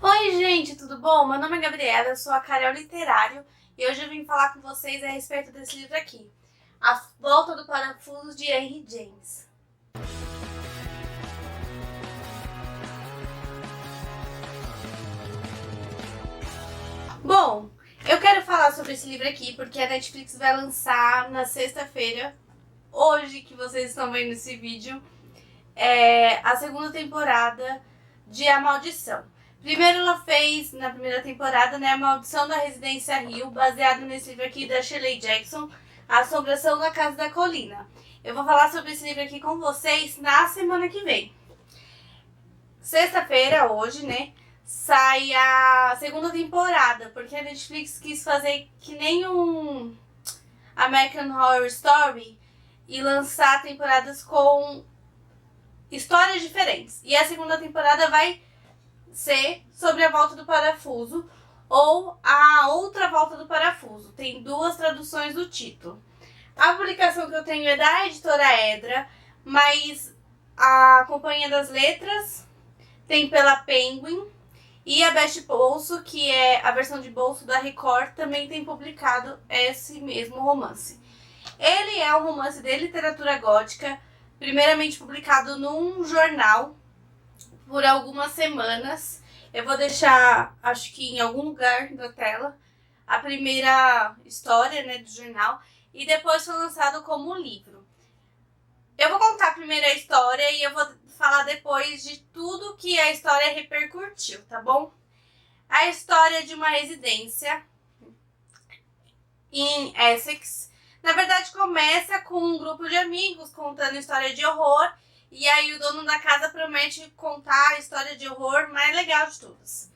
Oi, gente, tudo bom? Meu nome é Gabriela, eu sou a Carol Literário e hoje eu vim falar com vocês a respeito desse livro aqui, A Volta do Parafuso de Henry James. Bom, eu quero falar sobre esse livro aqui porque a Netflix vai lançar na sexta-feira, hoje que vocês estão vendo esse vídeo, a segunda temporada de A Maldição. Primeiro ela fez, na primeira temporada, A Maldição da Residência Hill, baseado nesse livro aqui da Shirley Jackson, A Assombração da Casa da Colina. Eu vou falar sobre esse livro aqui com vocês na semana que vem. Sexta-feira, hoje, sai a segunda temporada, porque a Netflix quis fazer que nem um American Horror Story e lançar temporadas com histórias diferentes. E a segunda temporada vai ser sobre a volta do parafuso ou a outra volta do parafuso. Tem duas traduções do título. A publicação que eu tenho é da editora Edra, mas a Companhia das Letras tem pela Penguin e a Best Bolso, que é a versão de bolso da Record, também tem publicado esse mesmo romance. Ele é um romance de literatura gótica, primeiramente publicado num jornal por algumas semanas. Eu vou deixar, acho que em algum lugar da tela, a primeira história, do jornal, e depois foi lançado como livro. Eu vou contar primeiro a história e eu vou falar depois de tudo que a história repercutiu, tá bom? A história de uma residência em Essex. Na verdade, começa com um grupo de amigos contando história de horror. E aí o dono da casa promete contar a história de horror mais legal de todas.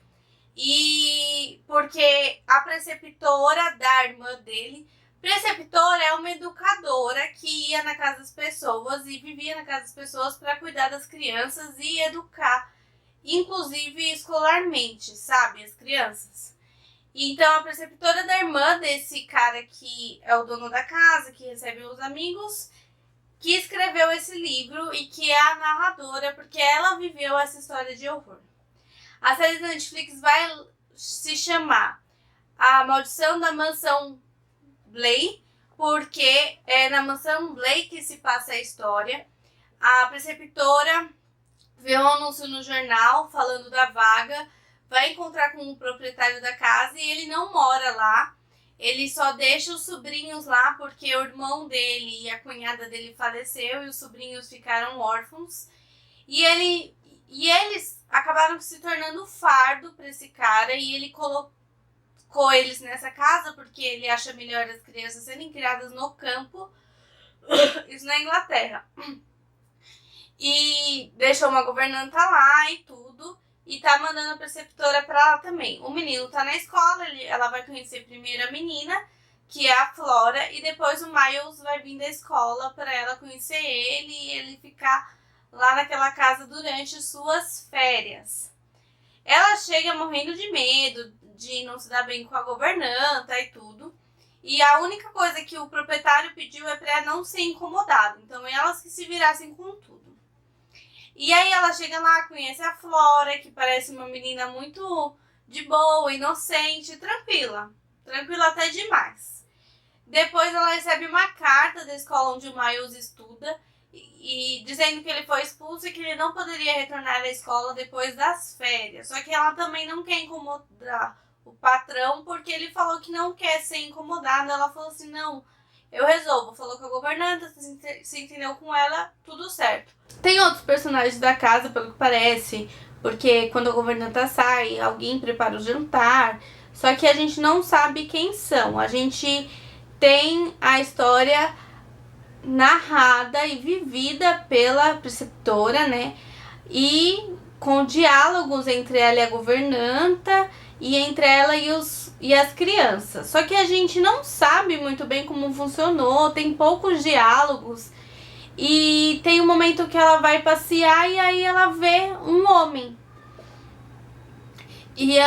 E porque a preceptora da irmã dele... Preceptora é uma educadora que ia na casa das pessoas e vivia na casa das pessoas para cuidar das crianças e educar, inclusive escolarmente, sabe, as crianças. Então a preceptora da irmã desse cara que é o dono da casa, que recebe os amigos, que escreveu esse livro e que é a narradora, porque ela viveu essa história de horror. A série da Netflix vai se chamar A Maldição da Mansão Bly, porque é na Mansão Bly que se passa a história. A preceptora vê um anúncio no jornal falando da vaga, vai encontrar com o proprietário da casa e ele não mora lá. Ele só deixa os sobrinhos lá porque o irmão dele e a cunhada dele faleceu e os sobrinhos ficaram órfãos. E eles acabaram se tornando fardo para esse cara e ele colocou eles nessa casa porque ele acha melhor as crianças serem criadas no campo, isso na Inglaterra. E deixou uma governanta lá e tudo. E tá mandando a preceptora pra lá também. O menino tá na escola, ela vai conhecer primeiro a menina, que é a Flora, e depois o Miles vai vir da escola pra ela conhecer ele e ele ficar lá naquela casa durante suas férias. Ela chega morrendo de medo, de não se dar bem com a governanta e tudo. E a única coisa que o proprietário pediu é pra não ser incomodado. Então elas que se virassem com tudo. E aí ela chega lá, conhece a Flora, que parece uma menina muito de boa, inocente, tranquila. Tranquila até demais. Depois ela recebe uma carta da escola onde o Miles estuda, e dizendo que ele foi expulso e que ele não poderia retornar à escola depois das férias. Só que ela também não quer incomodar o patrão, porque ele falou que não quer ser incomodado. Ela falou assim, não, eu resolvo. Falou com a governanta, se entendeu com ela, tudo certo. Tem outros personagens da casa, pelo que parece, porque quando a governanta sai, alguém prepara o jantar. Só que a gente não sabe quem são. A gente tem a história narrada e vivida pela preceptora, e com diálogos entre ela e a governanta e entre ela e as crianças. Só que a gente não sabe muito bem como funcionou, tem poucos diálogos e tem um momento que ela vai passear e aí ela vê um homem. E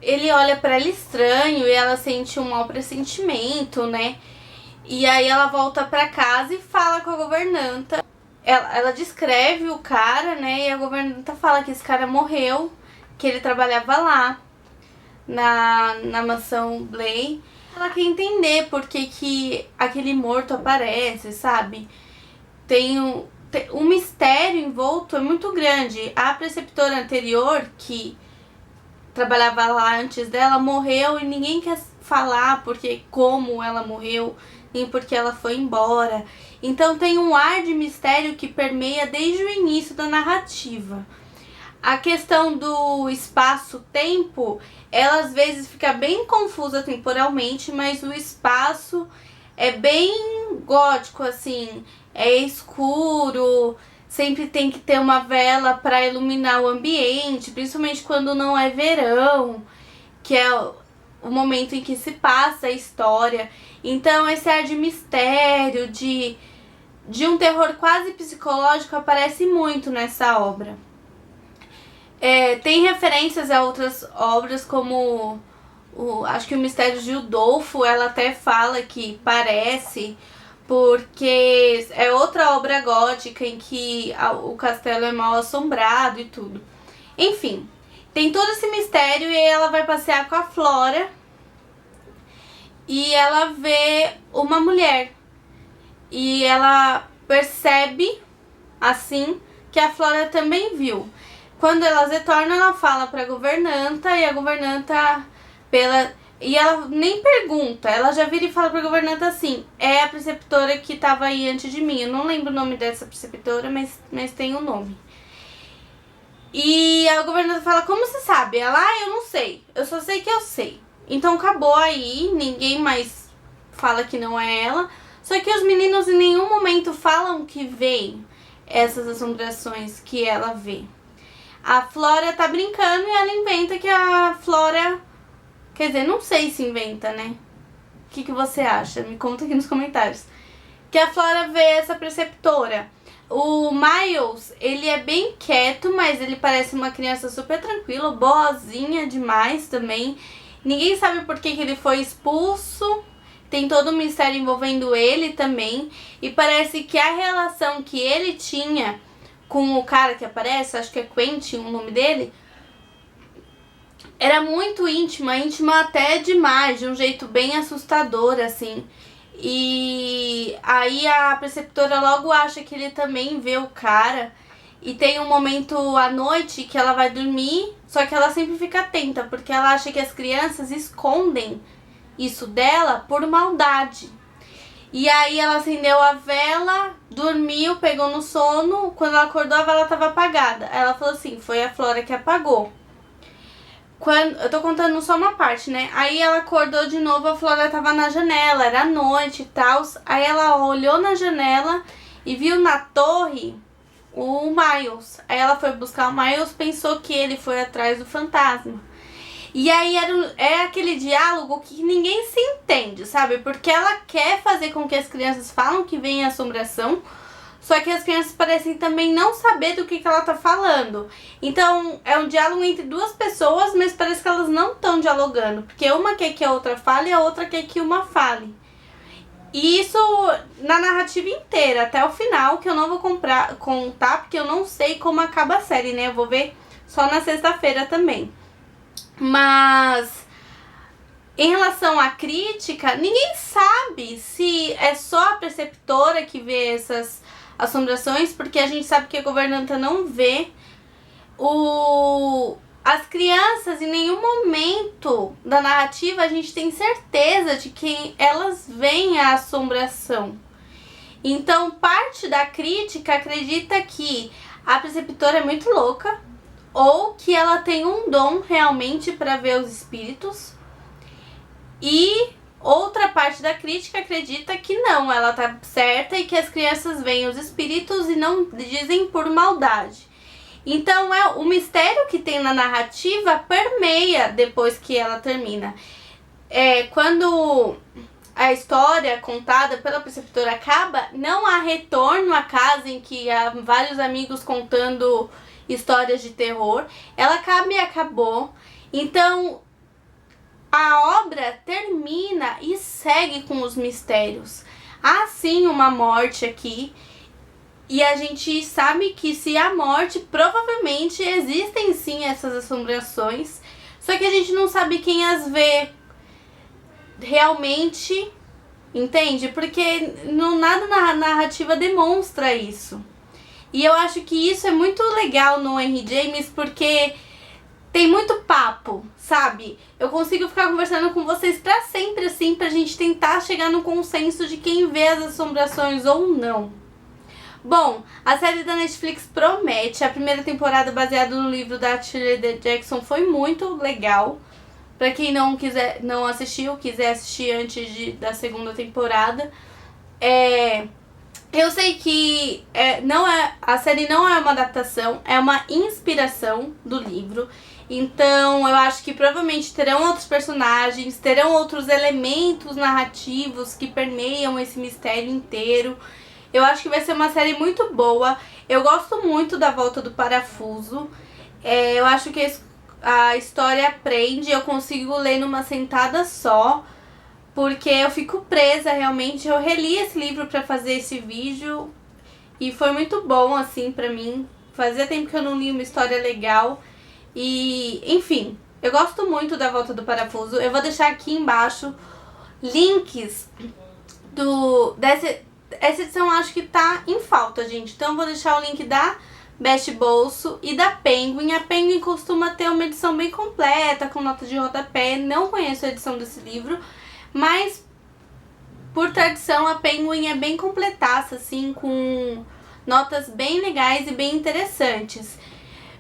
ele olha pra ela estranho e ela sente um mau pressentimento, E aí ela volta pra casa e fala com a governanta. Ela descreve o cara, e a governanta fala que esse cara morreu que ele trabalhava lá, na mansão Bly. Ela quer entender por que aquele morto aparece, sabe? Tem um mistério envolto, é muito grande. A preceptora anterior, que trabalhava lá antes dela, morreu e ninguém quer falar porque como ela morreu, nem porque ela foi embora. Então tem um ar de mistério que permeia desde o início da narrativa. A questão do espaço-tempo, ela às vezes fica bem confusa temporalmente, mas o espaço é bem gótico, assim, é escuro, sempre tem que ter uma vela para iluminar o ambiente, principalmente quando não é verão, que é o momento em que se passa a história. Então esse ar de mistério, de um terror quase psicológico aparece muito nessa obra. Tem referências a outras obras, como acho que o Mistério de Udolfo, ela até fala que parece, porque é outra obra gótica em que o castelo é mal assombrado e tudo. Enfim, tem todo esse mistério e ela vai passear com a Flora e ela vê uma mulher. E ela percebe, assim, que a Flora também viu. Quando elas retornam, ela fala pra governanta e a governanta, e ela nem pergunta, ela já vira e fala pra governanta assim: é a preceptora que tava aí antes de mim. Eu não lembro o nome dessa preceptora, mas tem um nome. E a governanta fala: como você sabe? Ela: eu não sei, eu só sei que eu sei. Então acabou aí, ninguém mais fala que não é ela. Só que os meninos em nenhum momento falam que veem essas assombrações que ela vê. A Flora tá brincando e ela inventa que a Flora... Quer dizer, não sei se inventa, né? O que você acha? Me conta aqui nos comentários. Que a Flora vê essa preceptora. O Miles, ele é bem quieto, mas ele parece uma criança super tranquila, boazinha demais também. Ninguém sabe por que ele foi expulso. Tem todo um mistério envolvendo ele também. E parece que a relação que ele tinha com o cara que aparece, acho que é Quentin o nome dele, era muito íntima até demais, de um jeito bem assustador, assim. E aí a preceptora logo acha que ele também vê o cara. E tem um momento à noite que ela vai dormir, só que ela sempre fica atenta, porque ela acha que as crianças escondem isso dela por maldade. E aí ela acendeu a vela, dormiu, pegou no sono. Quando ela acordou, a vela estava apagada. Ela falou assim: foi a Flora que apagou. Eu tô contando só uma parte, né? Aí ela acordou de novo, a Flora tava na janela, era noite e tal. Aí ela olhou na janela e viu na torre o Miles. Aí ela foi buscar o Miles, pensou que ele foi atrás do fantasma. E aí é aquele diálogo que ninguém se entende, sabe? Porque ela quer fazer com que as crianças falam que vem a assombração, só que as crianças parecem também não saber do que ela tá falando. Então é um diálogo entre duas pessoas, mas parece que elas não estão dialogando, porque uma quer que a outra fale e a outra quer que uma fale. E isso na narrativa inteira, até o final, que eu não vou contar, porque eu não sei como acaba a série, né? Eu vou ver só na sexta-feira também. Mas em relação à crítica, ninguém sabe se é só a preceptora que vê essas assombrações, porque a gente sabe que a governanta não vê. As crianças, em nenhum momento da narrativa, a gente tem certeza de que elas veem a assombração. Então, parte da crítica acredita que a preceptora é muito louca, ou que ela tem um dom realmente para ver os espíritos. E outra parte da crítica acredita que não, ela tá certa e que as crianças veem os espíritos e não dizem por maldade. Então o mistério que tem na narrativa permeia depois que ela termina. Quando a história contada pela preceptora acaba, não há retorno à casa em que há vários amigos contando histórias de terror. Ela acaba e acabou. Então a obra termina e segue com os mistérios. Há sim uma morte aqui, E a gente sabe que se há morte, provavelmente existem sim essas assombrações. Só que a gente não sabe quem as vê realmente, entende? Porque nada na narrativa demonstra isso. E eu acho que isso é muito legal no Henry James, porque tem muito papo, sabe? Eu consigo ficar conversando com vocês pra sempre, assim, pra gente tentar chegar no consenso de quem vê as assombrações ou não. Bom, a série da Netflix promete. A primeira temporada, baseada no livro da Shirley Jackson, foi muito legal. Pra quem não assistiu, quiser assistir antes da segunda temporada. Eu sei que a série não é uma adaptação, é uma inspiração do livro. Então eu acho que provavelmente terão outros personagens, terão outros elementos narrativos que permeiam esse mistério inteiro. Eu acho que vai ser uma série muito boa. Eu gosto muito da Volta do Parafuso. Eu acho que a história prende, eu consigo ler numa sentada só, porque eu fico presa realmente. Eu reli esse livro pra fazer esse vídeo e foi muito bom, assim, pra mim. Fazia tempo que eu não li uma história legal. E, enfim, eu gosto muito da Volta do Parafuso. Eu vou deixar aqui embaixo links essa edição acho que tá em falta, gente. Então eu vou deixar o link da Best Bolso e da Penguin. A Penguin costuma ter uma edição bem completa, com nota de rodapé. Não conheço a edição desse livro, mas por tradição a Penguin é bem completaça, assim, com notas bem legais e bem interessantes.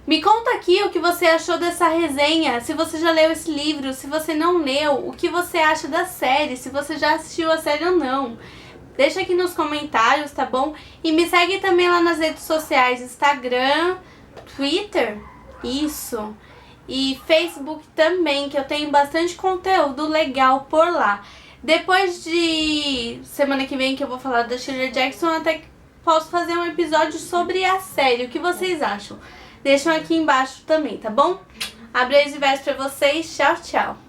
Me conta aqui o que você achou dessa resenha, se você já leu esse livro, se você não leu, o que você acha da série, se você já assistiu a série ou não. Deixa aqui nos comentários, tá bom? E me segue também lá nas redes sociais, Instagram, Twitter, isso, e Facebook também, que eu tenho bastante conteúdo legal por lá. Depois de semana que vem que eu vou falar da Shirley Jackson, eu até posso fazer um episódio sobre a série. O que vocês acham? Deixam aqui embaixo também, tá bom? Abraço e beijo pra vocês. Tchau, tchau.